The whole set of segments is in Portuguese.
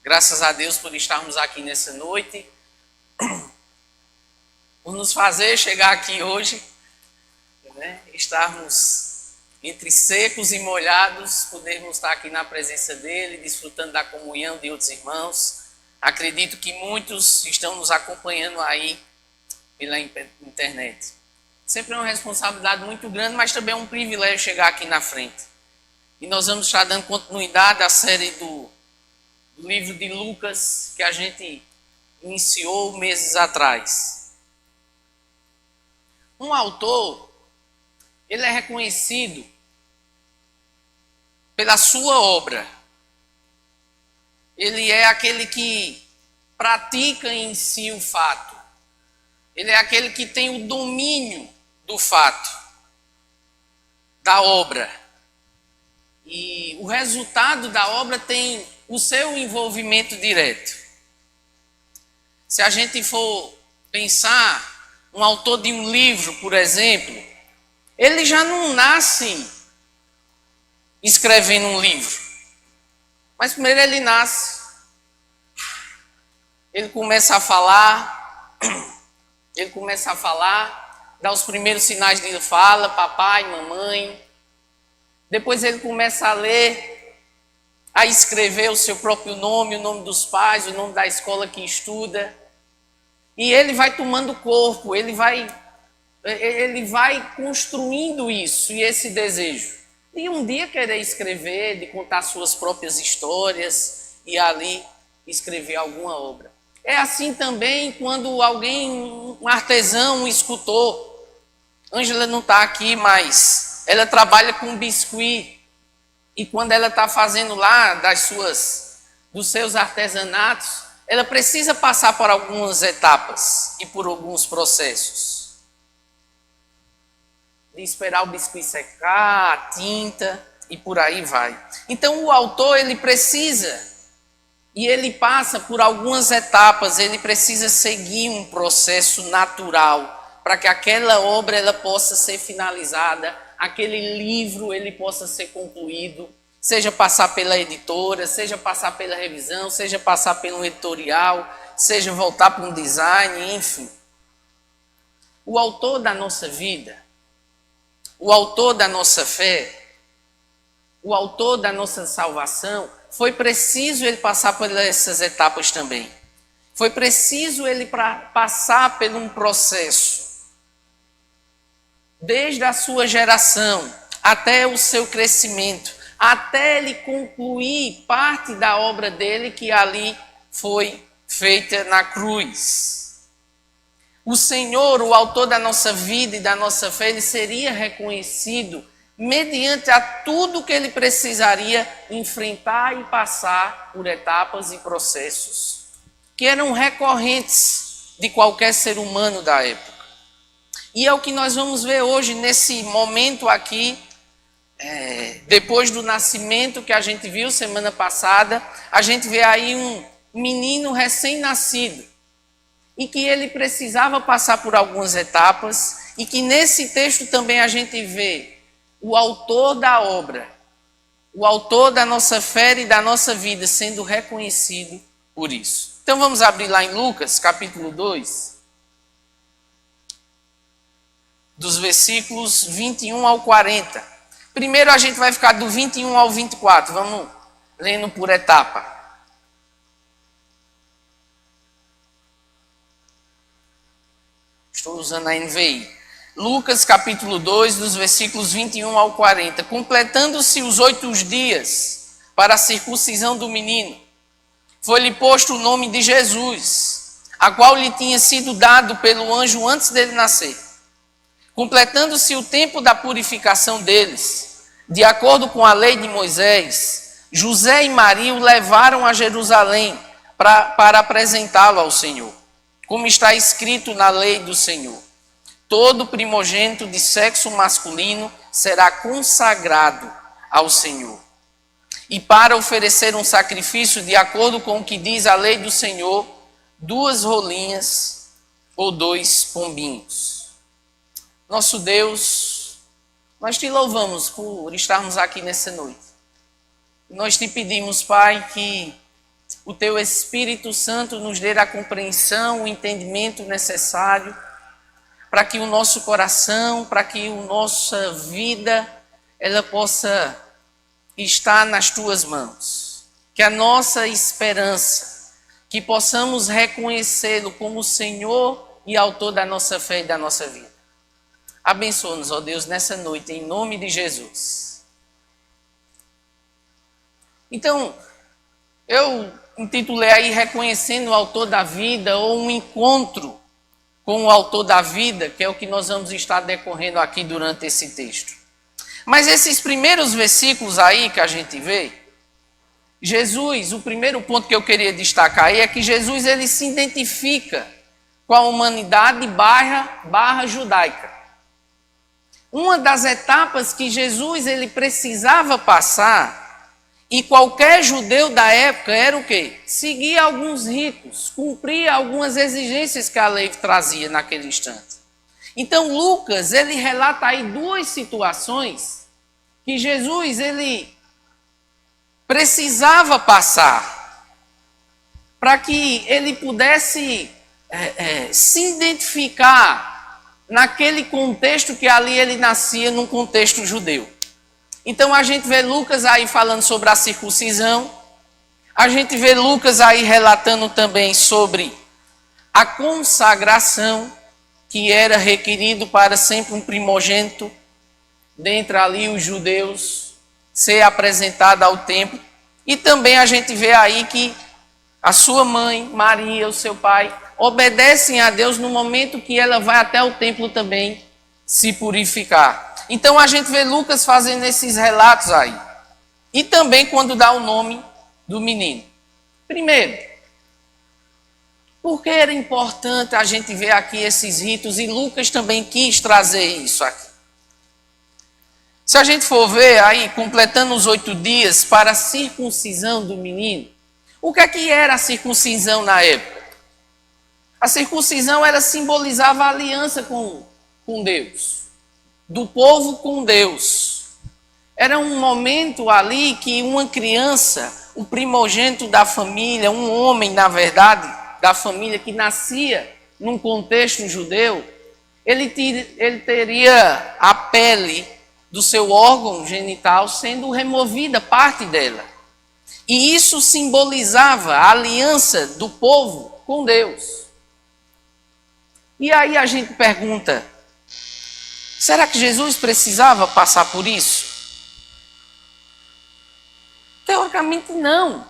Graças a Deus por estarmos aqui nessa noite, por nos fazer chegar aqui hoje, né? Estarmos entre secos e molhados, podermos estar aqui na presença dele, desfrutando da comunhão de outros irmãos. Acredito que muitos estão nos acompanhando aí pela internet. Sempre é uma responsabilidade muito grande, mas também é um privilégio chegar aqui na frente. E nós vamos estar dando continuidade à série do livro de Lucas, que a gente iniciou meses atrás. Um autor, ele é reconhecido pela sua obra. Ele é aquele que pratica em si o fato. Ele é aquele que tem o domínio do fato, da obra. E o resultado da obra tem o seu envolvimento direto. Se a gente for pensar, um autor de um livro, por exemplo, ele já não nasce escrevendo um livro. Mas primeiro ele nasce. Ele começa a falar, dá os primeiros sinais de fala, papai, mamãe. Depois ele começa a ler, a escrever o seu próprio nome, o nome dos pais, o nome da escola que estuda. E ele vai tomando corpo, ele vai construindo isso e esse desejo. E um dia querer escrever, de contar suas próprias histórias e ali escrever alguma obra. É assim também quando alguém, um artesão, um escultor. Ângela não está aqui, mas ela trabalha com biscuit. E quando ela está fazendo lá dos seus artesanatos, ela precisa passar por algumas etapas e por alguns processos. De esperar o biscuit secar, a tinta e por aí vai. Então o autor, ele precisa, e ele passa por algumas etapas, ele precisa seguir um processo natural para que aquela obra ela possa ser finalizada, aquele livro ele possa ser concluído, seja passar pela editora, seja passar pela revisão, seja passar pelo editorial, seja voltar para um design, enfim. O autor da nossa vida, o autor da nossa fé, o autor da nossa salvação, foi preciso ele passar por essas etapas também. Foi preciso ele passar por um processo. Desde a sua geração até o seu crescimento, até ele concluir parte da obra dele que ali foi feita na cruz. O Senhor, o autor da nossa vida e da nossa fé, ele seria reconhecido mediante a tudo que ele precisaria enfrentar e passar por etapas e processos que eram recorrentes de qualquer ser humano da época. E é o que nós vamos ver hoje nesse momento aqui, depois do nascimento que a gente viu semana passada, a gente vê aí um menino recém-nascido e que ele precisava passar por algumas etapas e que nesse texto também a gente vê o autor da obra, o autor da nossa fé e da nossa vida sendo reconhecido por isso. Então vamos abrir lá em Lucas, capítulo 2. Dos versículos 21 ao 40. Primeiro a gente vai ficar do 21 ao 24. Vamos lendo por etapa. Estou usando a NVI. Lucas capítulo 2, dos versículos 21 ao 40. Completando-se os 8 dias para a circuncisão do menino, foi-lhe posto o nome de Jesus, a qual lhe tinha sido dado pelo anjo antes dele nascer. Completando-se o tempo da purificação deles, de acordo com a lei de Moisés, José e Maria o levaram a Jerusalém para apresentá-lo ao Senhor, como está escrito na lei do Senhor. Todo primogênito de sexo masculino será consagrado ao Senhor. E para oferecer um sacrifício de acordo com o que diz a lei do Senhor, 2 rolinhas ou 2 pombinhos. Nosso Deus, nós te louvamos por estarmos aqui nessa noite. Nós te pedimos, Pai, que o teu Espírito Santo nos dê a compreensão, o entendimento necessário para que o nosso coração, para que a nossa vida, ela possa estar nas tuas mãos. Que a nossa esperança, que possamos reconhecê-lo como o Senhor e autor da nossa fé e da nossa vida. Abençoa-nos, ó Deus, nessa noite, em nome de Jesus. Então, eu intitulei aí Reconhecendo o Autor da Vida, ou um encontro com o Autor da Vida, que é o que nós vamos estar decorrendo aqui durante esse texto. Mas esses primeiros versículos aí que a gente vê, Jesus, o primeiro ponto que eu queria destacar aí é que Jesus ele se identifica com a humanidade barra judaica. Uma das etapas que Jesus ele precisava passar, e qualquer judeu da época era o quê? Seguir alguns ritos, cumprir algumas exigências que a lei trazia naquele instante. Então Lucas, ele relata aí duas situações que Jesus, ele precisava passar para que ele pudesse se identificar naquele contexto que ali ele nascia, num contexto judeu. Então a gente vê Lucas aí falando sobre a circuncisão, a gente vê Lucas aí relatando também sobre a consagração, que era requerido para sempre um primogênito, dentre ali os judeus, ser apresentado ao templo. E também a gente vê aí que a sua mãe, Maria, o seu pai, obedecem a Deus no momento que ela vai até o templo também se purificar. Então a gente vê Lucas fazendo esses relatos aí. E também quando dá o nome do menino. Primeiro, por que era importante a gente ver aqui esses ritos? E Lucas também quis trazer isso aqui. Se a gente for ver aí, completando os 8 dias para a circuncisão do menino, o que era a circuncisão na época? A circuncisão ela simbolizava a aliança com Deus, do povo com Deus. Era um momento ali que uma criança, o primogênito da família, um homem, na verdade, da família que nascia num contexto judeu, ele teria a pele do seu órgão genital sendo removida, parte dela. E isso simbolizava a aliança do povo com Deus. E aí a gente pergunta, será que Jesus precisava passar por isso? Teoricamente não.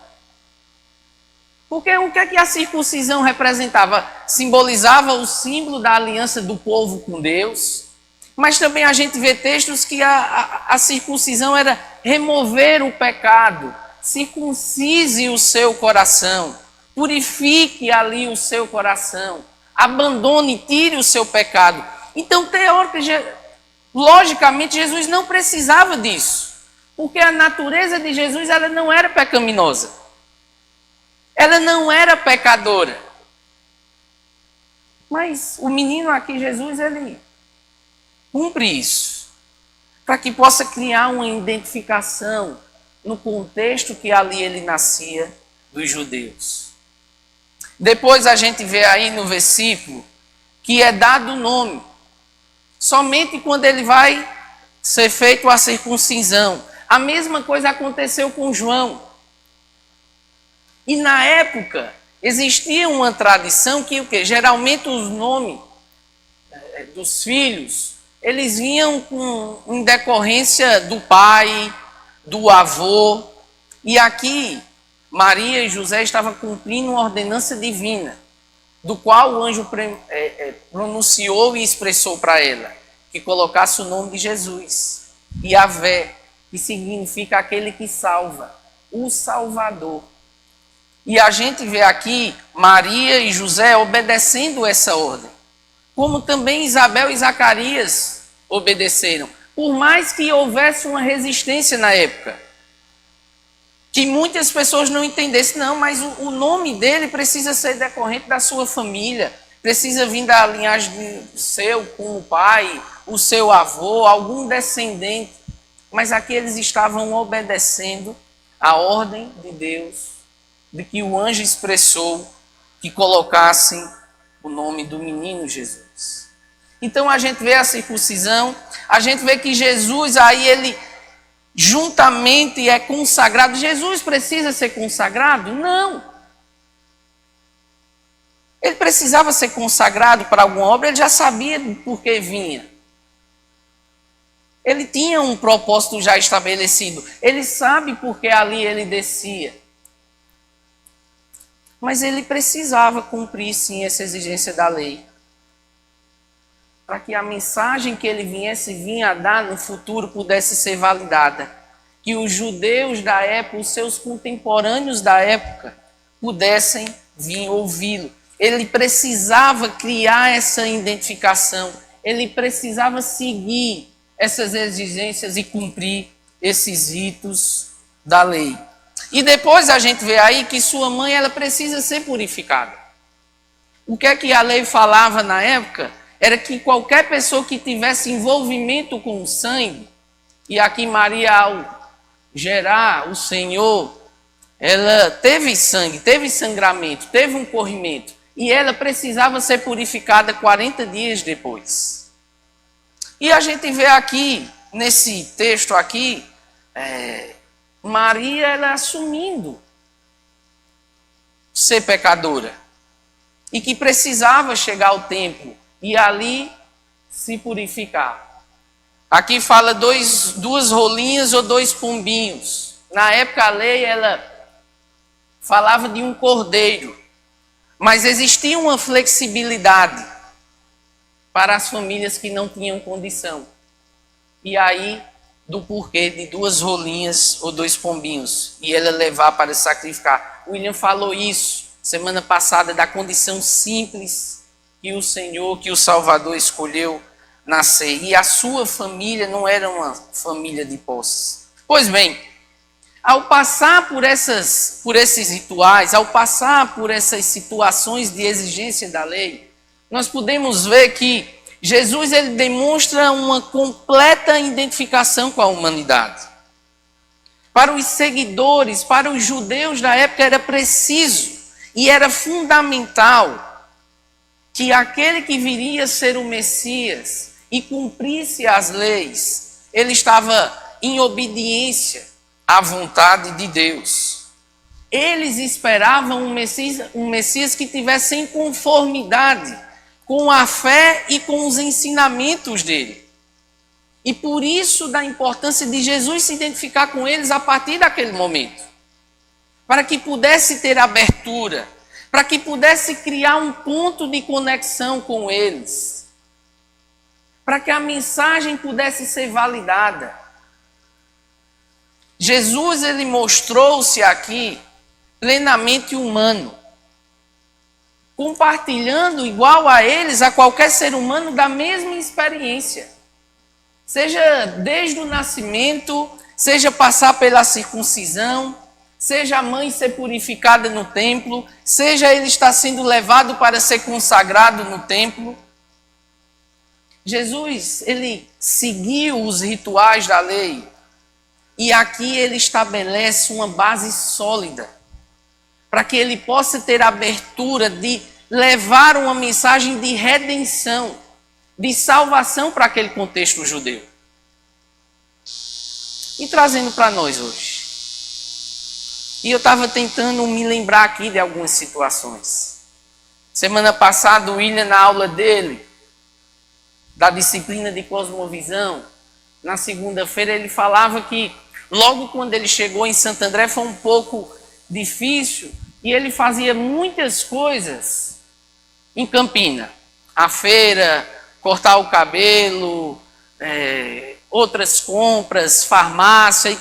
Porque o que é que a circuncisão representava? Simbolizava o símbolo da aliança do povo com Deus. Mas também a gente vê textos que a circuncisão era remover o pecado. Circuncise o seu coração. Purifique ali o seu coração. Abandone, tire o seu pecado. Então, logicamente, Jesus não precisava disso. Porque a natureza de Jesus ela não era pecaminosa. Ela não era pecadora. Mas o menino aqui, Jesus, ele cumpre isso. Para que possa criar uma identificação no contexto que ali ele nascia dos judeus. Depois a gente vê aí no versículo que é dado o nome. Somente quando ele vai ser feito a circuncisão. A mesma coisa aconteceu com João. E na época existia uma tradição que o quê? Geralmente os nomes dos filhos, eles vinham em decorrência do pai, do avô. E aqui Maria e José estavam cumprindo uma ordenança divina, do qual o anjo pronunciou e expressou para ela, que colocasse o nome de Jesus, Yahvé, que significa aquele que salva, o Salvador. E a gente vê aqui Maria e José obedecendo essa ordem, como também Isabel e Zacarias obedeceram, por mais que houvesse uma resistência na época, que muitas pessoas não entendessem, não, mas o nome dele precisa ser decorrente da sua família, precisa vir da linhagem seu, com o pai, o seu avô, algum descendente. Mas aqui eles estavam obedecendo a ordem de Deus de que o anjo expressou que colocassem o nome do menino Jesus. Então a gente vê a circuncisão, a gente vê que Jesus aí ele juntamente é consagrado. Jesus precisa ser consagrado? Não. Ele precisava ser consagrado para alguma obra, ele já sabia por que vinha. Ele tinha um propósito já estabelecido. Ele sabe por que ali ele descia. Mas ele precisava cumprir sim essa exigência da lei. Para que a mensagem que ele viesse vir a dar no futuro pudesse ser validada. Que os judeus da época, os seus contemporâneos da época, pudessem vir ouvi-lo. Ele precisava criar essa identificação. Ele precisava seguir essas exigências e cumprir esses ritos da lei. E depois a gente vê aí que sua mãe ela precisa ser purificada. O que é que a lei falava na época? Era que qualquer pessoa que tivesse envolvimento com o sangue, e aqui Maria ao gerar o Senhor, ela teve sangue, teve sangramento, teve um corrimento, e ela precisava ser purificada 40 dias depois. E a gente vê aqui, nesse texto aqui, Maria ela assumindo ser pecadora e que precisava chegar ao templo e ali se purificar. Aqui fala duas rolinhas ou 2 pombinhos. Na época a lei ela falava de um cordeiro, mas existia uma flexibilidade para as famílias que não tinham condição. E aí, do porquê de 2 rolinhas ou 2 pombinhos, e ela levar para sacrificar. William falou isso semana passada, da condição simples que o Senhor, que o Salvador escolheu nascer. E a sua família não era uma família de posses. Pois bem, ao passar por esses rituais, ao passar por essas situações de exigência da lei, nós podemos ver que Jesus ele demonstra uma completa identificação com a humanidade. Para os seguidores, para os judeus da época era preciso e era fundamental que aquele que viria ser o Messias e cumprisse as leis, ele estava em obediência à vontade de Deus. Eles esperavam um Messias que tivesse em conformidade com a fé e com os ensinamentos dele. E por isso da importância de Jesus se identificar com eles a partir daquele momento. Para que pudesse ter abertura, para que pudesse criar um ponto de conexão com eles. Para que a mensagem pudesse ser validada. Jesus ele mostrou-se aqui plenamente humano, compartilhando igual a eles, a qualquer ser humano, da mesma experiência. Seja desde o nascimento, seja passar pela circuncisão, seja a mãe ser purificada no templo, seja ele estar sendo levado para ser consagrado no templo. Jesus, ele seguiu os rituais da lei e aqui ele estabelece uma base sólida para que ele possa ter a abertura de levar uma mensagem de redenção, de salvação para aquele contexto judeu. E trazendo para nós hoje. E eu estava tentando me lembrar aqui de algumas situações. Semana passada o William, na aula dele, da disciplina de cosmovisão, na segunda-feira ele falava que logo quando ele chegou em Santo André foi um pouco difícil e ele fazia muitas coisas em Campina. A feira, cortar o cabelo, outras compras, farmácia e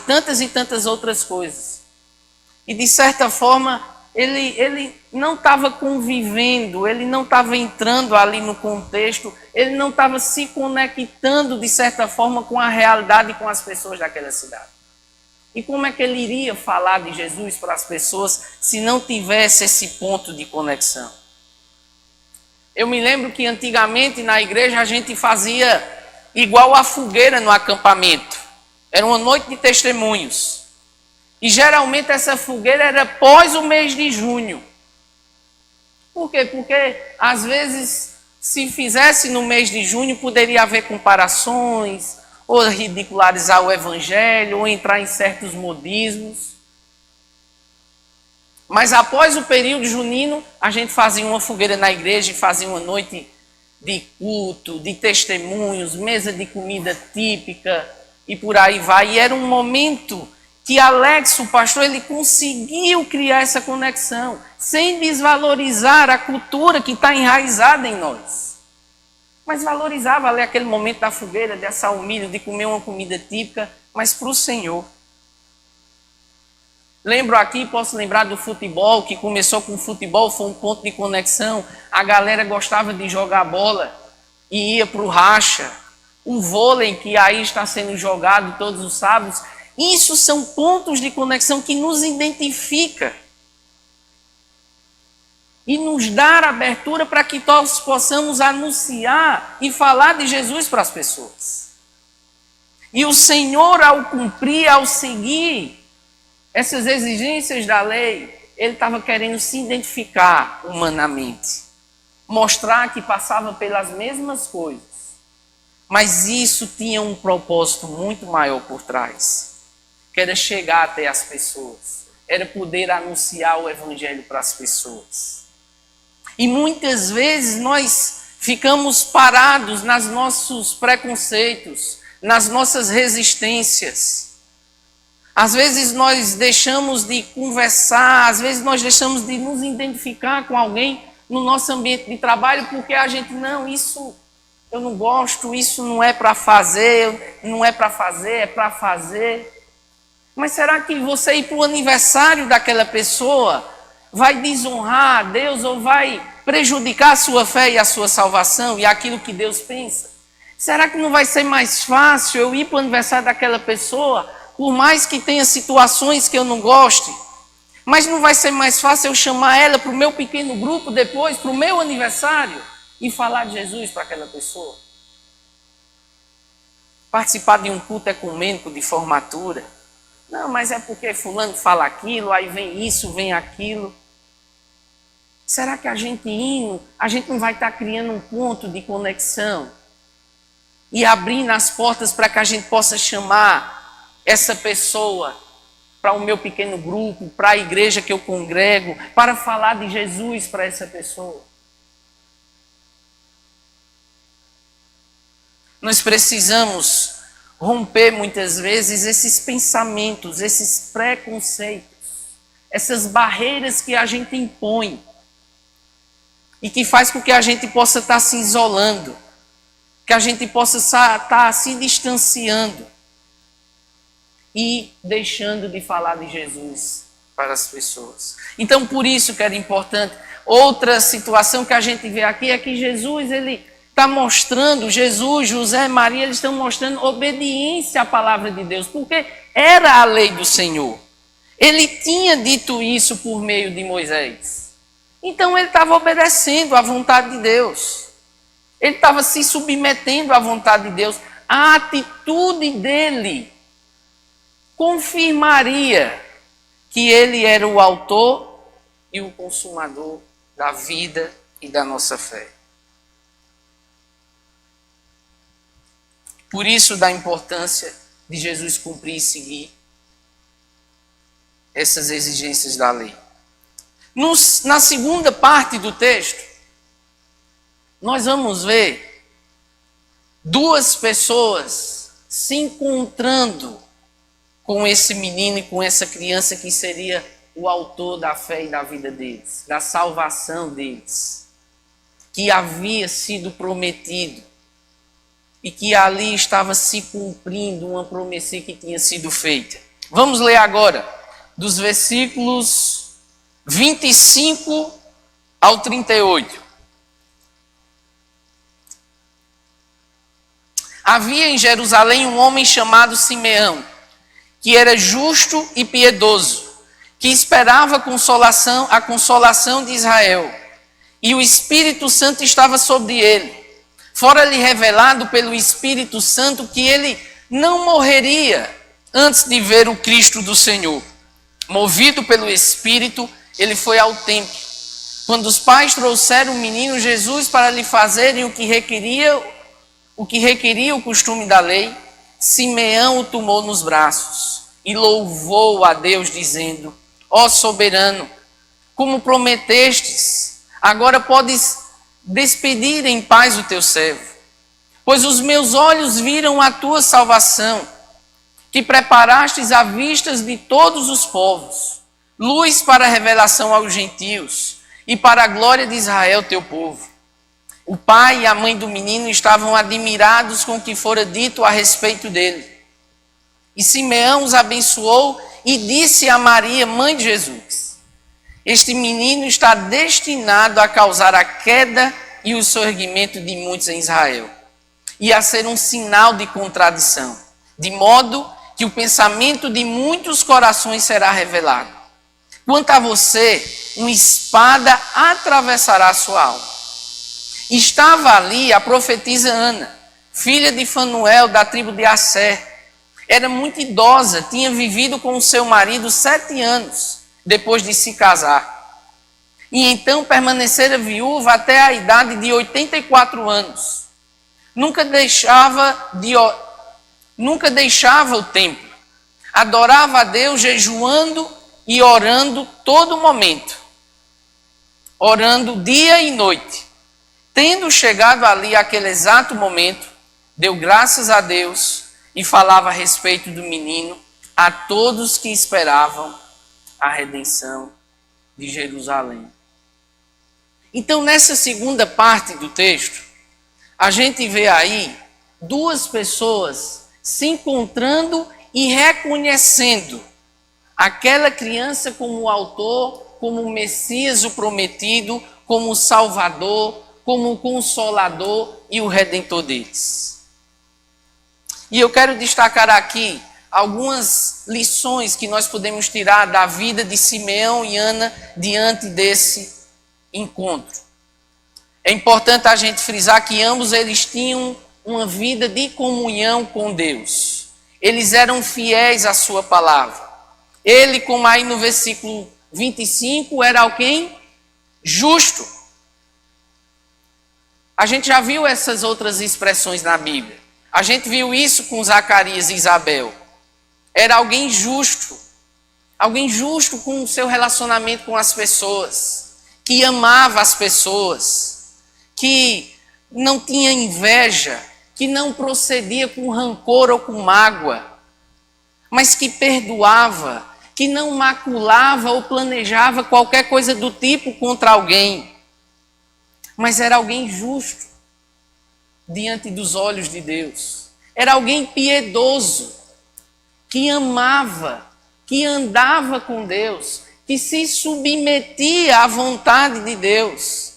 tantas outras coisas. E de certa forma ele não estava convivendo, ele não estava entrando ali no contexto, ele não estava se conectando de certa forma com a realidade e com as pessoas daquela cidade. E como é que ele iria falar de Jesus para as pessoas se não tivesse esse ponto de conexão? Eu me lembro que antigamente na igreja a gente fazia igual a fogueira no acampamento. Era uma noite de testemunhos. E geralmente essa fogueira era após o mês de junho. Por quê? Porque às vezes, se fizesse no mês de junho, poderia haver comparações, ou ridicularizar o evangelho, ou entrar em certos modismos. Mas após o período junino, a gente fazia uma fogueira na igreja e fazia uma noite de culto, de testemunhos, mesa de comida típica e por aí vai. E era um momento que Alex, o pastor, ele conseguiu criar essa conexão, sem desvalorizar a cultura que está enraizada em nós. Mas valorizava ali aquele momento da fogueira, de assar o milho, de comer uma comida típica, mas para o Senhor. Lembro aqui, posso lembrar do futebol, que começou com o futebol, foi um ponto de conexão. A galera gostava de jogar bola e ia para o racha. O vôlei, que aí está sendo jogado todos os sábados. Isso são pontos de conexão que nos identifica e nos dá abertura para que nós possamos anunciar e falar de Jesus para as pessoas. E o Senhor, ao cumprir, ao seguir essas exigências da lei, ele estava querendo se identificar humanamente, mostrar que passava pelas mesmas coisas, mas isso tinha um propósito muito maior por trás, que era chegar até as pessoas, era poder anunciar o evangelho para as pessoas. E muitas vezes nós ficamos parados nos nossos preconceitos, nas nossas resistências. Às vezes nós deixamos de conversar, às vezes nós deixamos de nos identificar com alguém no nosso ambiente de trabalho, porque a gente, não, isso eu não gosto, isso não é para fazer, não é para fazer, é para fazer. Mas será que você ir para o aniversário daquela pessoa vai desonrar a Deus ou vai prejudicar a sua fé e a sua salvação e aquilo que Deus pensa? Será que não vai ser mais fácil eu ir para o aniversário daquela pessoa, por mais que tenha situações que eu não goste, mas não vai ser mais fácil eu chamar ela para o meu pequeno grupo depois, para o meu aniversário, e falar de Jesus para aquela pessoa? Participar de um culto ecumênico de formatura. Não, mas é porque fulano fala aquilo, aí vem isso, vem aquilo. Será que a gente indo, a gente não vai estar criando um ponto de conexão e abrindo as portas para que a gente possa chamar essa pessoa para o meu pequeno grupo, para a igreja que eu congrego, para falar de Jesus para essa pessoa? Nós precisamos romper muitas vezes esses pensamentos, esses preconceitos, essas barreiras que a gente impõe e que faz com que a gente possa estar se isolando, que a gente possa estar se distanciando e deixando de falar de Jesus para as pessoas. Então, por isso que era importante. Outra situação que a gente vê aqui é que Jesus, ele está mostrando, Jesus, José, Maria, eles estão mostrando obediência à palavra de Deus, porque era a lei do Senhor. Ele tinha dito isso por meio de Moisés. Então ele estava obedecendo à vontade de Deus. Ele estava se submetendo à vontade de Deus. A atitude dele confirmaria que ele era o autor e o consumador da vida e da nossa fé. Por isso da importância de Jesus cumprir e seguir essas exigências da lei. Na segunda parte do texto, nós vamos ver duas pessoas se encontrando com esse menino e com essa criança que seria o autor da fé e da vida deles, da salvação deles, que havia sido prometido e que ali estava se cumprindo uma promessa que tinha sido feita. Vamos ler agora dos versículos 25 ao 38. Havia em Jerusalém um homem chamado Simeão, que era justo e piedoso, que esperava a consolação de Israel, e o Espírito Santo estava sobre ele. Fora-lhe revelado pelo Espírito Santo que ele não morreria antes de ver o Cristo do Senhor. Movido pelo Espírito, ele foi ao templo. Quando os pais trouxeram o menino Jesus para lhe fazerem o que requeria o costume da lei, Simeão o tomou nos braços e louvou a Deus, dizendo: ó soberano, como prometestes, agora podes despedir em paz o teu servo, pois os meus olhos viram a tua salvação, que preparastes à vista de todos os povos, luz para a revelação aos gentios e para a glória de Israel, teu povo. O pai e a mãe do menino estavam admirados com o que fora dito a respeito dele. E Simeão os abençoou e disse a Maria, mãe de Jesus: este menino está destinado a causar a queda e o surgimento de muitos em Israel, e a ser um sinal de contradição, de modo que o pensamento de muitos corações será revelado. Quanto a você, uma espada atravessará a sua alma. Estava ali a profetisa Ana, filha de Fanuel, da tribo de Asser. Era muito idosa, tinha vivido com o seu marido 7 anos, depois de se casar. E então permanecera viúva até a idade de 84 anos. Nunca deixava o templo. Adorava a Deus jejuando e orando todo momento. Orando dia e noite. Tendo chegado ali aquele exato momento, deu graças a Deus e falava a respeito do menino a todos que esperavam a redenção de Jerusalém. Então, nessa segunda parte do texto, a gente vê aí 2 pessoas se encontrando e reconhecendo aquela criança como o autor, como o Messias, o prometido, como o Salvador, como o Consolador e o Redentor deles. E eu quero destacar aqui algumas lições que nós podemos tirar da vida de Simeão e Ana diante desse encontro. É importante a gente frisar que ambos eles tinham uma vida de comunhão com Deus. Eles eram fiéis à sua palavra. Ele, como aí no versículo 25, era alguém justo. A gente já viu essas outras expressões na Bíblia. A gente viu isso com Zacarias e Isabel. Era alguém justo com o seu relacionamento com as pessoas, que amava as pessoas, que não tinha inveja, que não procedia com rancor ou com mágoa, mas que perdoava, que não maculava ou planejava qualquer coisa do tipo contra alguém. Mas era alguém justo diante dos olhos de Deus. Era alguém piedoso, que amava, que andava com Deus, que se submetia à vontade de Deus,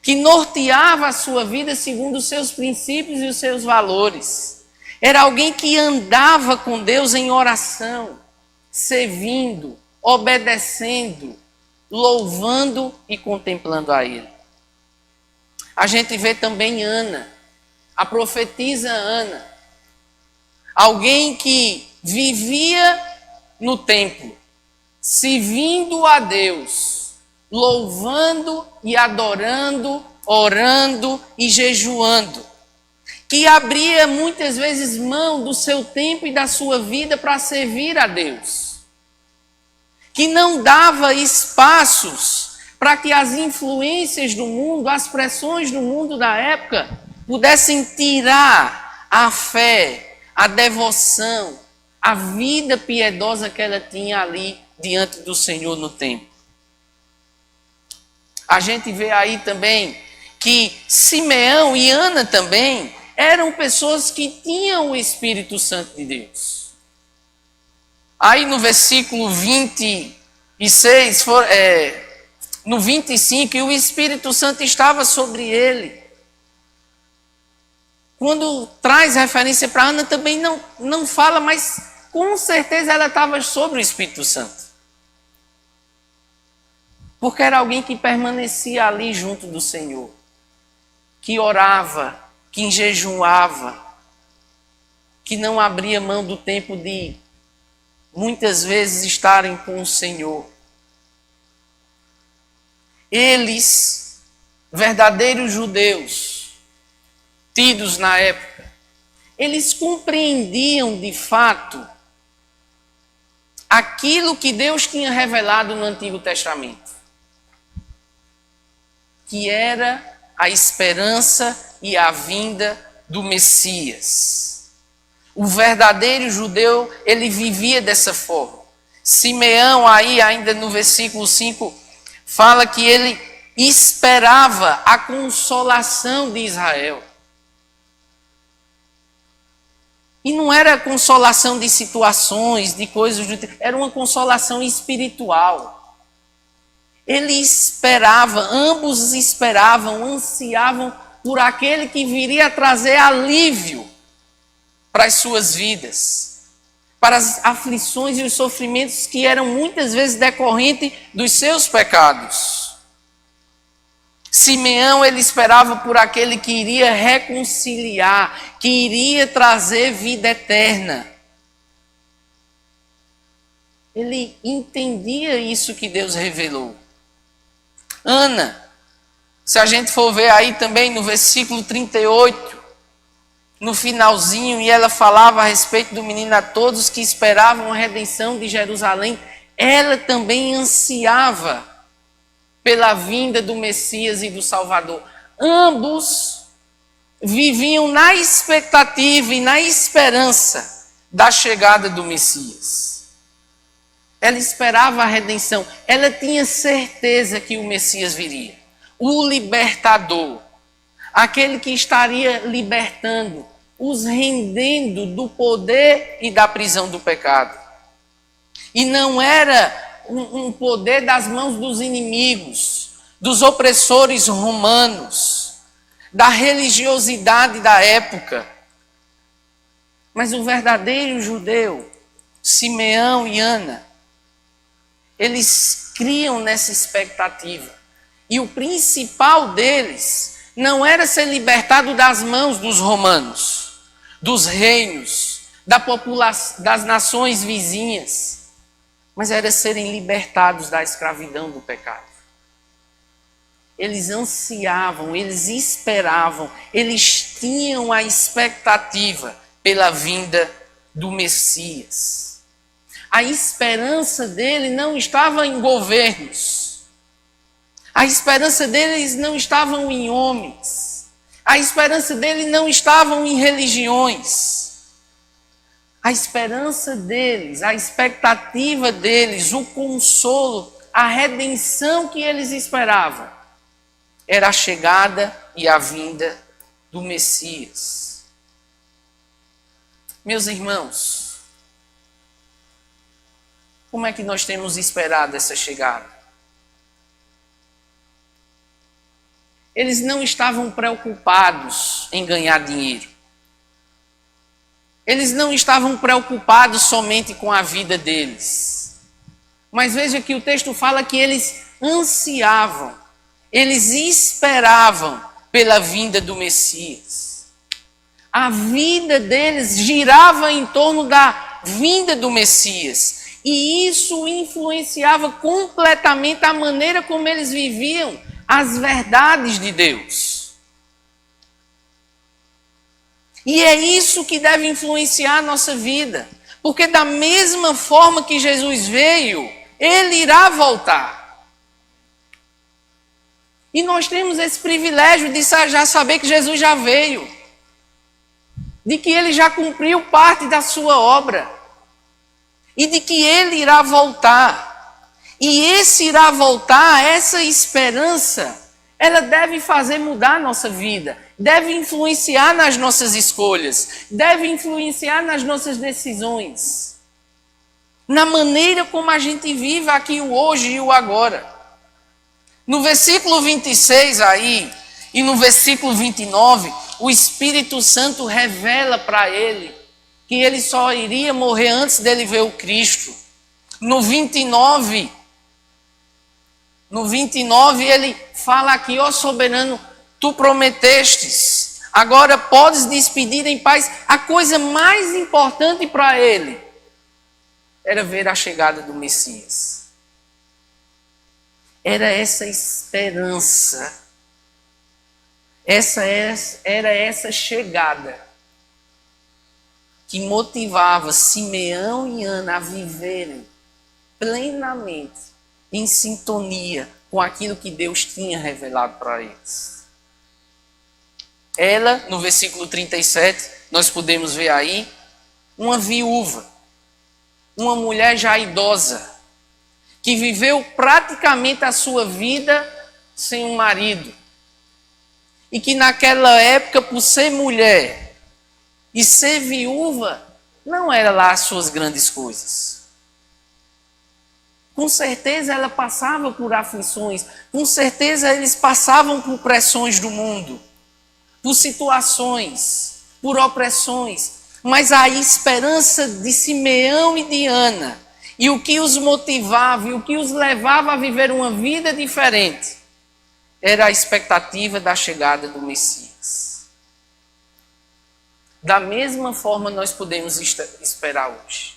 que norteava a sua vida segundo os seus princípios e os seus valores. Era alguém que andava com Deus em oração, servindo, obedecendo, louvando e contemplando a Ele. A gente vê também Ana, a profetisa Ana, alguém que vivia no templo, servindo a Deus, louvando e adorando, orando e jejuando, que abria muitas vezes mão do seu tempo e da sua vida para servir a Deus, que não dava espaços para que as influências do mundo, as pressões do mundo da época, pudessem tirar a fé, a devoção, a vida piedosa que ela tinha ali diante do Senhor no templo. A gente vê aí também que Simeão e Ana também eram pessoas que tinham o Espírito Santo de Deus. Aí no versículo 26, no 25, e o Espírito Santo estava sobre ele. Quando traz referência para Ana, também não fala, mas com certeza ela estava sobre o Espírito Santo. Porque era alguém que permanecia ali junto do Senhor, que orava, que jejuava, que não abria mão do tempo de muitas vezes estarem com o Senhor. Eles, verdadeiros judeus, tidos na época, eles compreendiam de fato aquilo que Deus tinha revelado no Antigo Testamento, que era a esperança e a vinda do Messias. O verdadeiro judeu, ele vivia dessa forma. Simeão aí, ainda no versículo 5, fala que ele esperava a consolação de Israel. E não era consolação de situações, de coisas, era uma consolação espiritual. Ele esperava, ambos esperavam, ansiavam por aquele que viria trazer alívio para as suas vidas, para as aflições e os sofrimentos que eram muitas vezes decorrentes dos seus pecados. Simeão, ele esperava por aquele que iria reconciliar, que iria trazer vida eterna. Ele entendia isso que Deus revelou. Ana, se a gente for ver aí também no versículo 38, no finalzinho, e ela falava a respeito do menino a todos que esperavam a redenção de Jerusalém, ela também ansiava pela vinda do Messias e do Salvador. Ambos viviam na expectativa e na esperança da chegada do Messias. Ela esperava a redenção, ela tinha certeza que o Messias viria, o libertador, aquele que estaria libertando, os rendendo do poder e da prisão do pecado. E não era um poder das mãos dos inimigos, dos opressores romanos, da religiosidade da época. Mas o verdadeiro judeu, Simeão e Ana, eles criam nessa expectativa. E o principal deles não era ser libertado das mãos dos romanos, dos reinos, da população, das nações vizinhas, mas era serem libertados da escravidão do pecado. Eles ansiavam, eles esperavam, eles tinham a expectativa pela vinda do Messias. A esperança dele não estava em governos. A esperança deles não estava em homens. A esperança dele não estava em religiões. A esperança deles, a expectativa deles, o consolo, a redenção que eles esperavam, era a chegada e a vinda do Messias. Meus irmãos, como é que nós temos esperado essa chegada? Eles não estavam preocupados em ganhar dinheiro. Eles não estavam preocupados somente com a vida deles. Mas veja que o texto fala que eles ansiavam, eles esperavam pela vinda do Messias. A vida deles girava em torno da vinda do Messias. E isso influenciava completamente a maneira como eles viviam as verdades de Deus. E é isso que deve influenciar a nossa vida. Porque da mesma forma que Jesus veio, Ele irá voltar. E nós temos esse privilégio de já saber que Jesus já veio. De que Ele já cumpriu parte da sua obra. E de que Ele irá voltar. E esse irá voltar, essa esperança, ela deve fazer mudar a nossa vida, deve influenciar nas nossas escolhas, deve influenciar nas nossas decisões, na maneira como a gente vive aqui o hoje e o agora. No versículo 26 aí, e no versículo 29, o Espírito Santo revela para ele que ele só iria morrer antes dele ver o Cristo. No 29 ele fala aqui: ó soberano, tu prometestes, agora podes despedir em paz. A coisa mais importante para ele era ver a chegada do Messias. Era essa esperança, era essa chegada que motivava Simeão e Ana a viverem plenamente em sintonia com aquilo que Deus tinha revelado para eles. Ela, no versículo 37, nós podemos ver aí, uma viúva, uma mulher já idosa, que viveu praticamente a sua vida sem um marido. E que naquela época, por ser mulher e ser viúva, não era lá as suas grandes coisas. Com certeza ela passava por aflições, com certeza eles passavam por pressões do mundo, por situações, por opressões, mas a esperança de Simeão e de Ana, e o que os motivava, e o que os levava a viver uma vida diferente, era a expectativa da chegada do Messias. Da mesma forma nós podemos esperar hoje.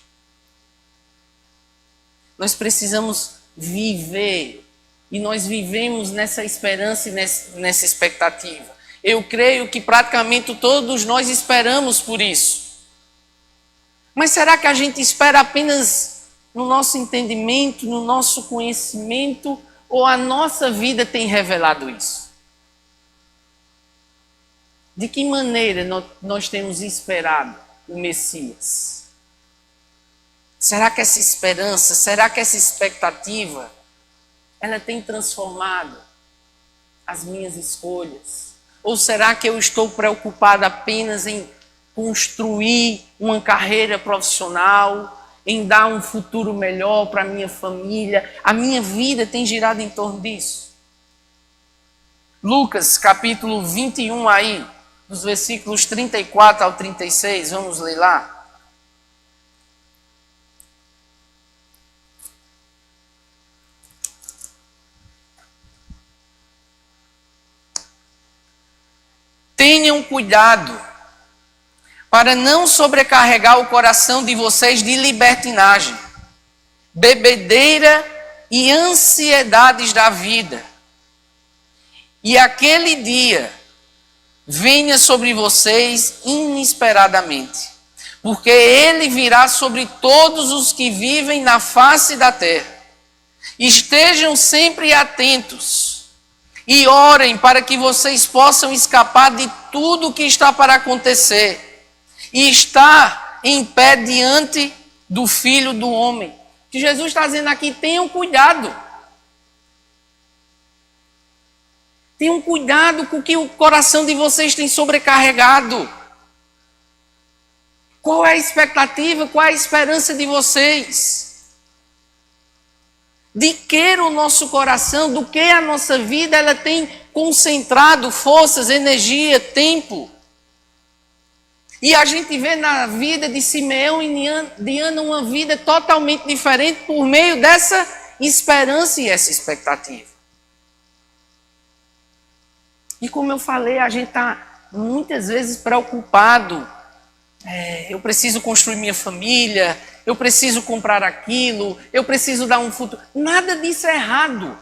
Nós precisamos viver, e nós vivemos nessa esperança e nessa expectativa. Eu creio que praticamente todos nós esperamos por isso. Mas será que a gente espera apenas no nosso entendimento, no nosso conhecimento, ou a nossa vida tem revelado isso? De que maneira nós temos esperado o Messias? Será que essa esperança, será que essa expectativa, ela tem transformado as minhas escolhas? Ou será que eu estou preocupado apenas em construir uma carreira profissional, em dar um futuro melhor para a minha família? A minha vida tem girado em torno disso. Lucas capítulo 21 aí, dos versículos 34 ao 36, vamos ler lá. Tenham cuidado para não sobrecarregar o coração de vocês de libertinagem, bebedeira e ansiedades da vida. E aquele dia venha sobre vocês inesperadamente, porque ele virá sobre todos os que vivem na face da terra. Estejam sempre atentos e orem para que vocês possam escapar de tudo o que está para acontecer e estar em pé diante do Filho do Homem. Que Jesus está dizendo aqui, tenham cuidado. Tenham cuidado com o que o coração de vocês tem sobrecarregado. Qual é a expectativa, qual é a esperança de vocês? De que o nosso coração, do que a nossa vida, ela tem concentrado forças, energia, tempo. E a gente vê na vida de Simeão e de Ana uma vida totalmente diferente por meio dessa esperança e essa expectativa. E como eu falei, a gente está muitas vezes preocupado. Eu preciso construir minha família, eu preciso comprar aquilo, eu preciso dar um futuro. Nada disso é errado.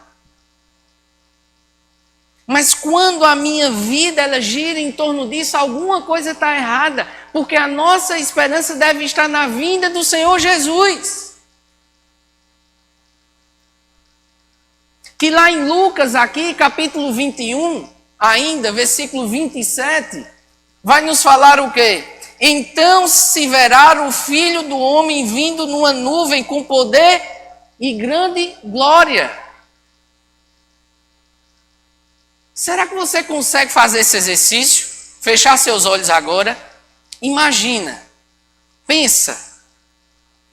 Mas quando a minha vida ela gira em torno disso, alguma coisa está errada, porque a nossa esperança deve estar na vinda do Senhor Jesus. Que lá em Lucas, aqui, capítulo 21, ainda, versículo 27, vai nos falar o quê? Então se verá o Filho do Homem vindo numa nuvem com poder e grande glória. Será que você consegue fazer esse exercício? Fechar seus olhos agora. Imagina. Pensa.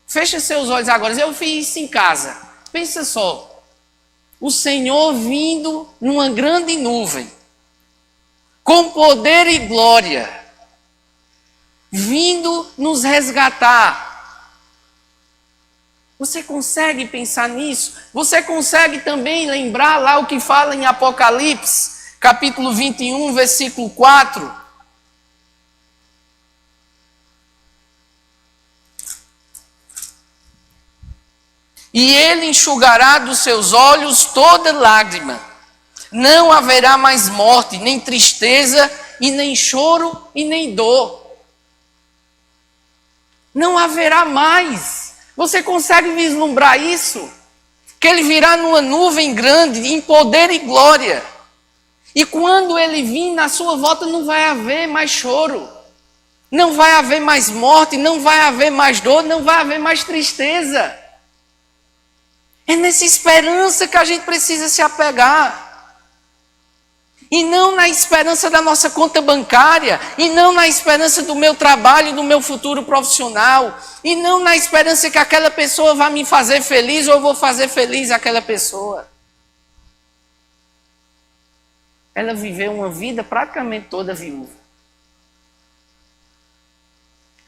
Fecha seus olhos agora. Eu fiz isso em casa. Pensa só. O Senhor vindo numa grande nuvem. Com poder e glória. Vindo nos resgatar. Você consegue pensar nisso? Você consegue também lembrar lá o que fala em Apocalipse, capítulo 21, versículo 4? e ele enxugará dos seus olhos toda lágrima. Não haverá mais morte, nem tristeza, e nem choro, e nem dor. Não haverá mais. Você consegue vislumbrar isso? Que ele virá numa nuvem grande, em poder e glória. E quando ele vir na sua volta, não vai haver mais choro. Não vai haver mais morte, não vai haver mais dor, não vai haver mais tristeza. É nessa esperança que a gente precisa se apegar. E não na esperança da nossa conta bancária, e não na esperança do meu trabalho, do meu futuro profissional, e não na esperança que aquela pessoa vai me fazer feliz ou eu vou fazer feliz aquela pessoa. Ela viveu uma vida praticamente toda viúva.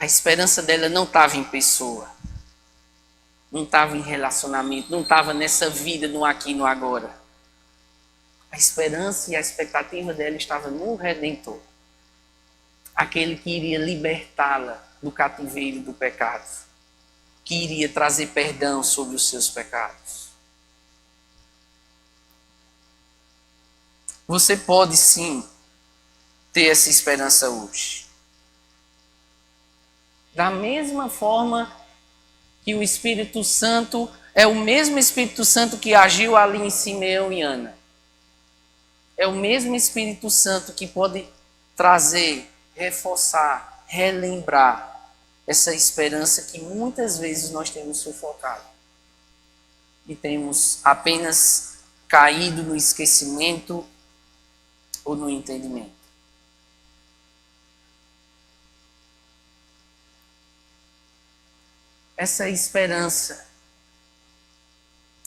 A esperança dela não estava em pessoa, não estava em relacionamento, não estava nessa vida, no aqui e no agora. A esperança e a expectativa dela estava no Redentor. Aquele que iria libertá-la do cativeiro do pecado. Que iria trazer perdão sobre os seus pecados. Você pode sim ter essa esperança hoje. Da mesma forma que o Espírito Santo é o mesmo Espírito Santo que agiu ali em Simeão e Ana. É o mesmo Espírito Santo que pode trazer, reforçar, relembrar essa esperança que muitas vezes nós temos sufocado. E temos apenas caído no esquecimento ou no entendimento. Essa esperança,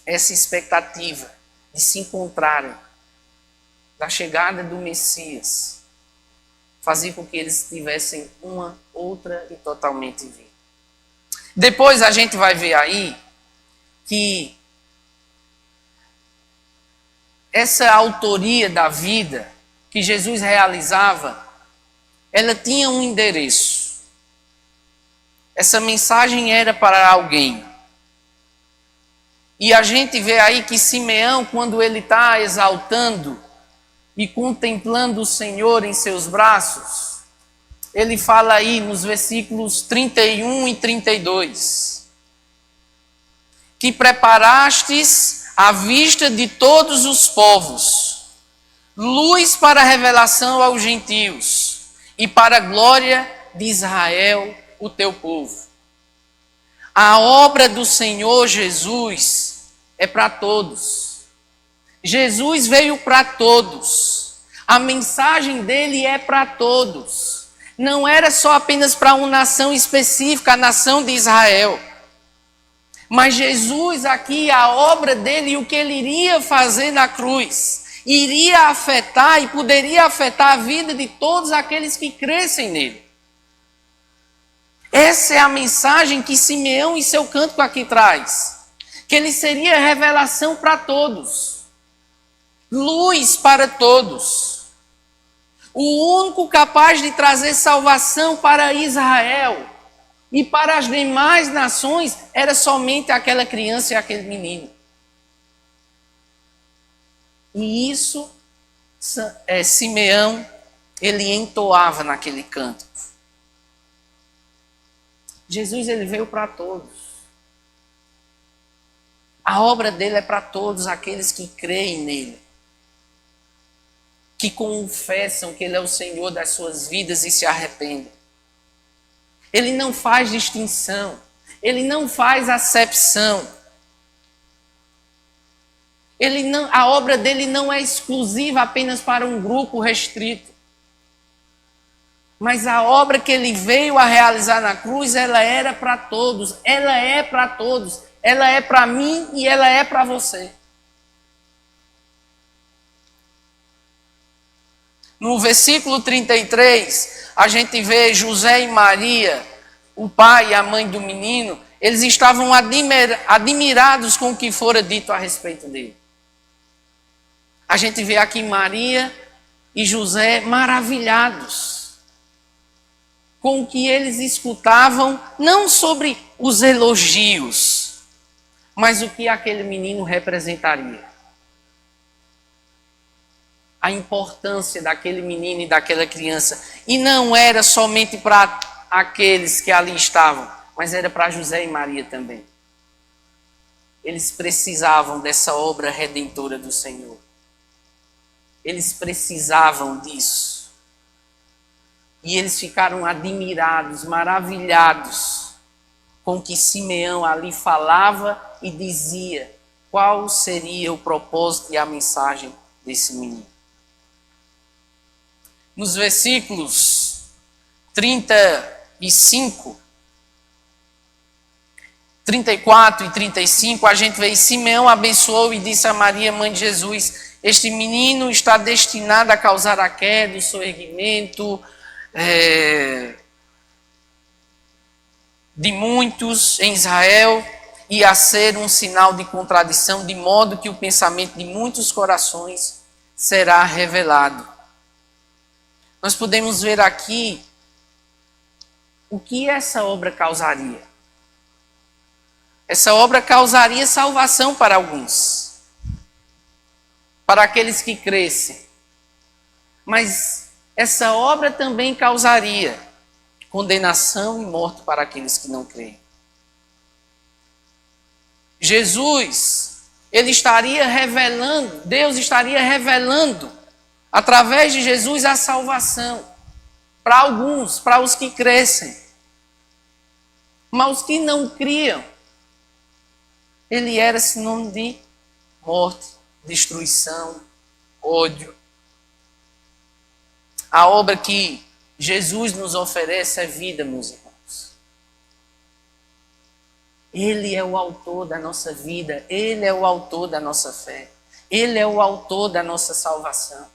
essa expectativa de se encontrarem da chegada do Messias, fazia com que eles tivessem uma, outra e totalmente vida. Depois a gente vai ver aí que essa autoria da vida que Jesus realizava, ela tinha um endereço. Essa mensagem era para alguém. E a gente vê aí que Simeão, quando ele está exaltando e contemplando o Senhor em seus braços, ele fala aí nos versículos 31 e 32, que preparastes à vista de todos os povos, luz para a revelação aos gentios e para a glória de Israel, o teu povo. A obra do Senhor Jesus é para todos. Jesus veio para todos. A mensagem dele é para todos. Não era só apenas para uma nação específica, a nação de Israel. Mas Jesus aqui, a obra dele e o que ele iria fazer na cruz, iria afetar e poderia afetar a vida de todos aqueles que crescem nele. Essa é a mensagem que Simeão em seu cântico aqui traz. Que ele seria revelação para todos. Luz para todos. O único capaz de trazer salvação para Israel e para as demais nações era somente aquela criança e aquele menino. E isso Simeão, ele entoava naquele canto. Jesus, ele veio para todos. A obra dele é para todos aqueles que creem nele. Que confessam que ele é o Senhor das suas vidas e se arrependem. Ele não faz distinção. Ele não faz acepção. A obra dele não é exclusiva apenas para um grupo restrito. Mas a obra que ele veio a realizar na cruz, ela era para todos. Ela é para todos. Ela é para mim e ela é para você. No versículo 33, a gente vê José e Maria, o pai e a mãe do menino, eles estavam admirados com o que fora dito a respeito dele. A gente vê aqui Maria e José maravilhados com o que eles escutavam, não sobre os elogios, Mas o que aquele menino representaria? A importância daquele menino e daquela criança. E não era somente para aqueles que ali estavam, mas era para José e Maria também. Eles precisavam dessa obra redentora do Senhor. Eles precisavam disso. E eles ficaram admirados, maravilhados com o que Simeão ali falava e dizia qual seria o propósito e a mensagem desse menino. Nos versículos 35, 34 e 35, a gente vê: e Simeão abençoou e disse a Maria, mãe de Jesus: este menino está destinado a causar a queda, o soerguimento de muitos em Israel e a ser um sinal de contradição, de modo que o pensamento de muitos corações será revelado. Nós podemos ver aqui o que essa obra causaria. Essa obra causaria salvação para alguns, para aqueles que crescem. Mas essa obra também causaria condenação e morte para aqueles que não creem. Jesus, ele estaria revelando, Deus estaria revelando, através de Jesus, a salvação para alguns, para os que crescem. Mas os que não criam, ele era sinônimo de morte, destruição, ódio. A obra que Jesus nos oferece é vida, meus irmãos. Ele é o autor da nossa vida, ele é o autor da nossa fé, ele é o autor da nossa salvação.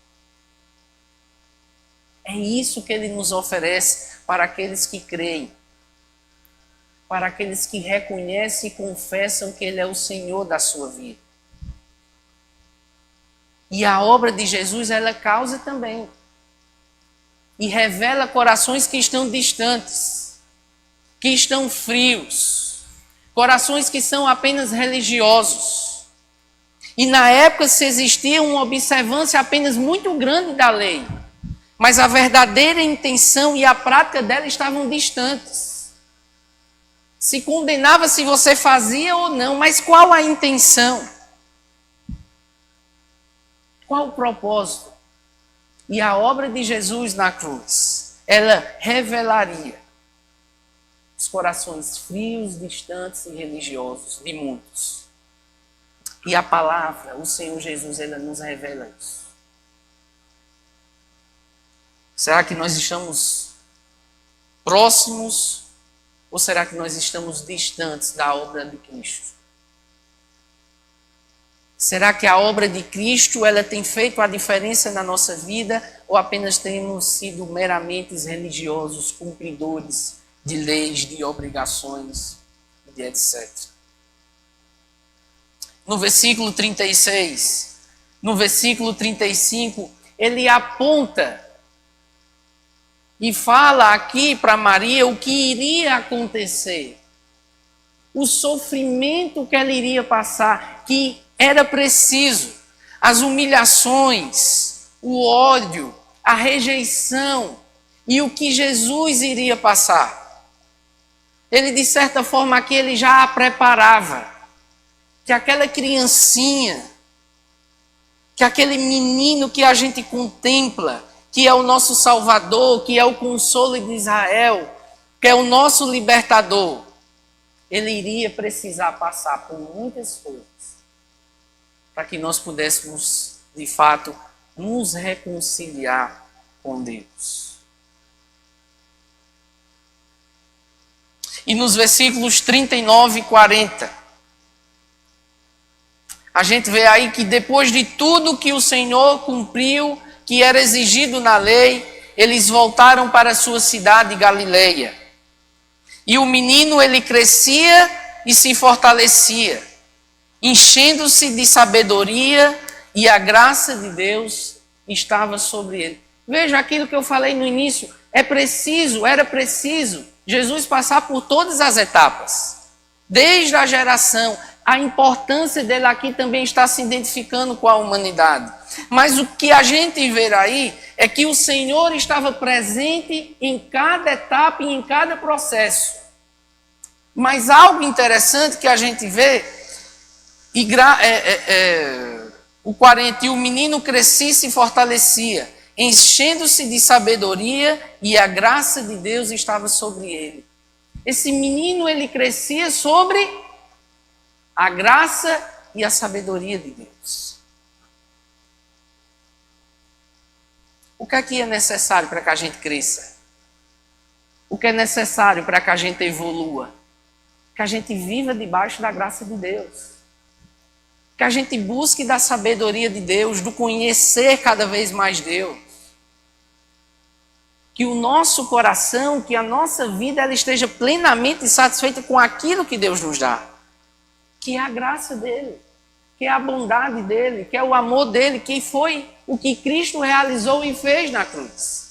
É isso que ele nos oferece para aqueles que creem, para aqueles que reconhecem e confessam que ele é o Senhor da sua vida. E a obra de Jesus, ela causa também. E revela corações que estão distantes, que estão frios, corações que são apenas religiosos. E na época se existia uma observância apenas muito grande da lei, mas a verdadeira intenção e a prática dela estavam distantes. Se condenava se você fazia ou não, mas qual a intenção? Qual o propósito? E a obra de Jesus na cruz, ela revelaria os corações frios, distantes e religiosos de muitos. E a palavra, o Senhor Jesus, ela nos revela isso. Será que nós estamos próximos ou será que nós estamos distantes da obra de Cristo? Será que a obra de Cristo ela tem feito a diferença na nossa vida ou apenas temos sido meramente religiosos, cumpridores de leis, de obrigações, de etc. No versículo 36, no versículo 35, ele aponta e fala aqui para Maria o que iria acontecer. O sofrimento que ela iria passar, que era preciso, as humilhações, o ódio, a rejeição e o que Jesus iria passar. Ele, de certa forma, aqui ele já a preparava. Que aquela criancinha, que aquele menino que a gente contempla, que é o nosso Salvador, que é o consolo de Israel, que é o nosso libertador, ele iria precisar passar por muitas coisas para que nós pudéssemos, de fato, nos reconciliar com Deus. E nos versículos 39 e 40, a gente vê aí que depois de tudo que o Senhor cumpriu, que era exigido na lei, eles voltaram para a sua cidade Galileia. E o menino, ele crescia e se fortalecia, enchendo-se de sabedoria, e a graça de Deus estava sobre ele. Veja aquilo que eu falei no início, era preciso Jesus passar por todas as etapas, desde a geração, A importância dele aqui também está se identificando com a humanidade. Mas o que a gente vê aí é que o Senhor estava presente em cada etapa e em cada processo. Mas algo interessante que a gente vê, o 40, e o menino crescia e se fortalecia, enchendo-se de sabedoria, e a graça de Deus estava sobre ele. Esse menino, ele crescia sobre a graça e a sabedoria de Deus. O que é necessário para que a gente cresça? O que é necessário para que a gente evolua? Que a gente viva debaixo da graça de Deus. Que a gente busque da sabedoria de Deus, do conhecer cada vez mais Deus. Que o nosso coração, que a nossa vida, ela esteja plenamente satisfeita com aquilo que Deus nos dá. Que é a graça dele, que é a bondade dele, que é o amor dele, que foi o que Cristo realizou e fez na cruz.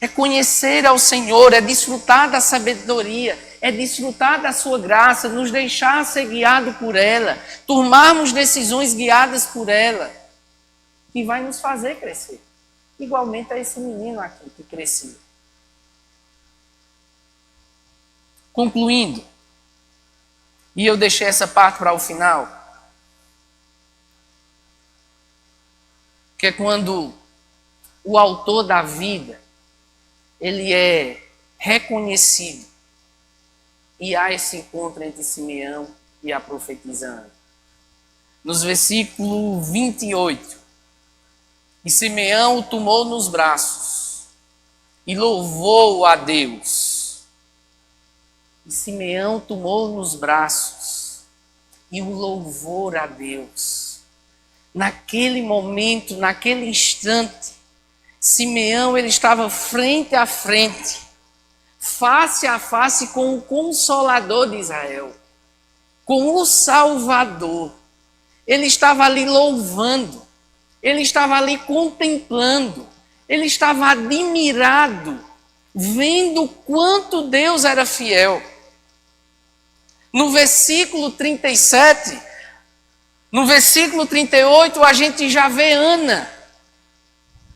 É conhecer ao Senhor, é desfrutar da sabedoria, é desfrutar da sua graça, nos deixar ser guiado por ela, tomarmos decisões guiadas por ela, que vai nos fazer crescer. Igualmente a esse menino aqui que crescia. Concluindo, e eu deixei essa parte para o final, que é quando o autor da vida, ele é reconhecido, e há esse encontro entre Simeão e a profetisa Ana. Nos versículos 28, e Simeão o tomou nos braços e louvou a Deus. E Simeão tomou nos braços e o louvor a Deus. Naquele momento, naquele instante, Simeão ele estava frente a frente, face a face com o Consolador de Israel, com o Salvador. Ele estava ali louvando, ele estava ali contemplando, ele estava admirado, vendo quanto Deus era fiel. No versículo 37, no versículo 38, a gente já vê Ana,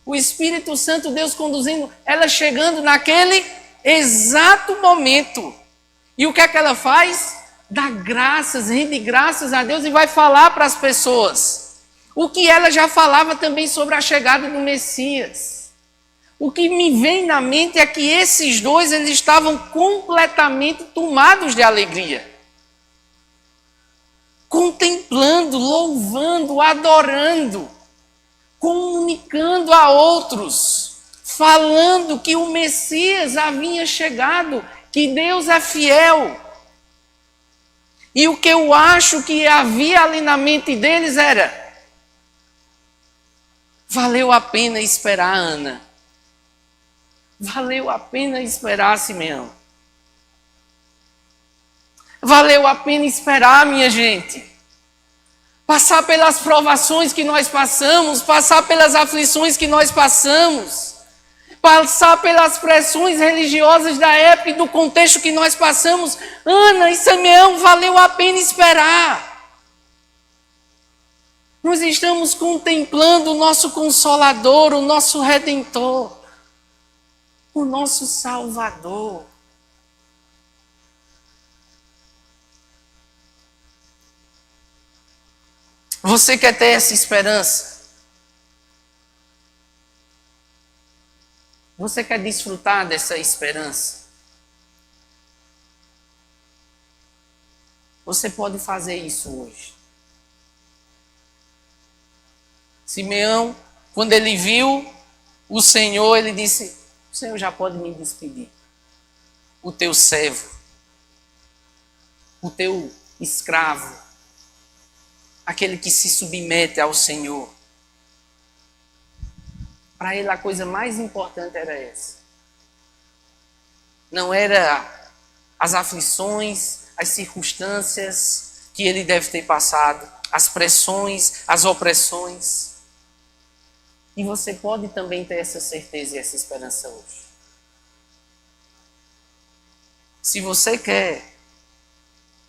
o Espírito Santo, Deus conduzindo, ela chegando naquele exato momento. E o que é que ela faz? Dá graças, rende graças a Deus e vai falar para as pessoas. O que ela já falava também sobre a chegada do Messias. O que me vem na mente é que esses dois eles estavam completamente tomados de alegria. Contemplando, louvando, adorando, comunicando a outros, falando que o Messias havia chegado, que Deus é fiel. E o que eu acho que havia ali na mente deles era: valeu a pena esperar Ana. Valeu a pena esperar Simeão. Valeu a pena esperar, minha gente. Passar pelas provações que nós passamos, passar pelas aflições que nós passamos, passar pelas pressões religiosas da época e do contexto que nós passamos. Ana e Simeão, valeu a pena esperar. Nós estamos contemplando o nosso Consolador, o nosso Redentor, o nosso Salvador. Você quer ter essa esperança? Você quer desfrutar dessa esperança? Você pode fazer isso hoje. Simeão, quando ele viu o Senhor, ele disse: o Senhor já pode me despedir. O teu servo, o teu escravo, aquele que se submete ao Senhor. Para ele a coisa mais importante era essa. Não era as aflições, as circunstâncias que ele deve ter passado, as pressões, as opressões. E você pode também ter essa certeza e essa esperança hoje. Se você quer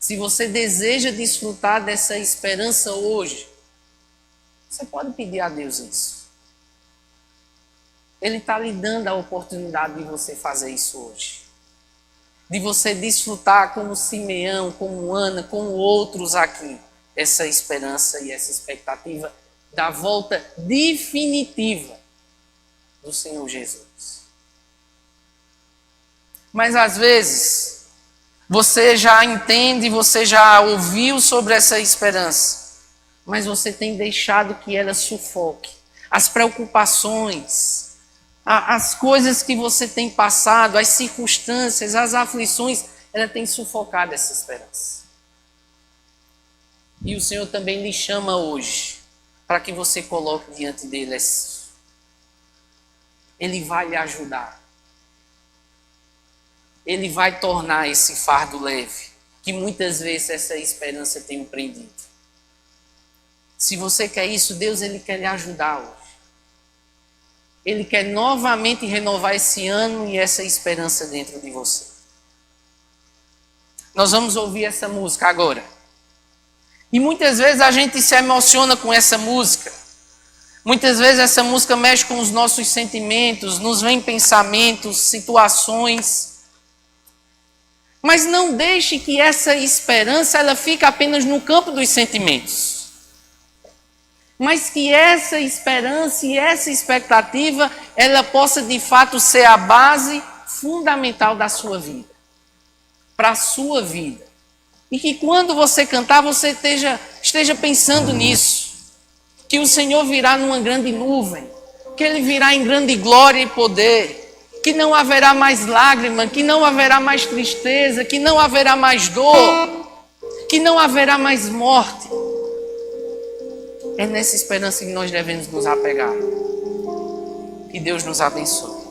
se você deseja desfrutar dessa esperança hoje, você pode pedir a Deus isso. Ele está lhe dando a oportunidade de você fazer isso hoje. De você desfrutar como Simeão, como Ana, como outros aqui, essa esperança e essa expectativa da volta definitiva do Senhor Jesus. Mas às vezes, você já entende, você já ouviu sobre essa esperança, mas você tem deixado que ela sufoque. As preocupações, as coisas que você tem passado, as circunstâncias, as aflições, ela tem sufocado essa esperança. E o Senhor também lhe chama hoje, para que você coloque diante dele isso. Ele vai lhe ajudar. Ele vai tornar esse fardo leve, que muitas vezes essa esperança tem prendido. Se você quer isso, Deus ele quer lhe ajudar hoje. Ele quer novamente renovar esse ano e essa esperança dentro de você. Nós vamos ouvir essa música agora. E muitas vezes a gente se emociona com essa música. Muitas vezes essa música mexe com os nossos sentimentos, nos vem pensamentos, situações. Mas não deixe que essa esperança ela fique apenas no campo dos sentimentos. Mas que essa esperança e essa expectativa, ela possa de fato ser a base fundamental da sua vida. Para a sua vida. E que quando você cantar, você esteja pensando nisso. Que o Senhor virá numa grande nuvem. Que Ele virá em grande glória e poder. Que não haverá mais lágrima, que não haverá mais tristeza, que não haverá mais dor, que não haverá mais morte. É nessa esperança que nós devemos nos apegar. Que Deus nos abençoe.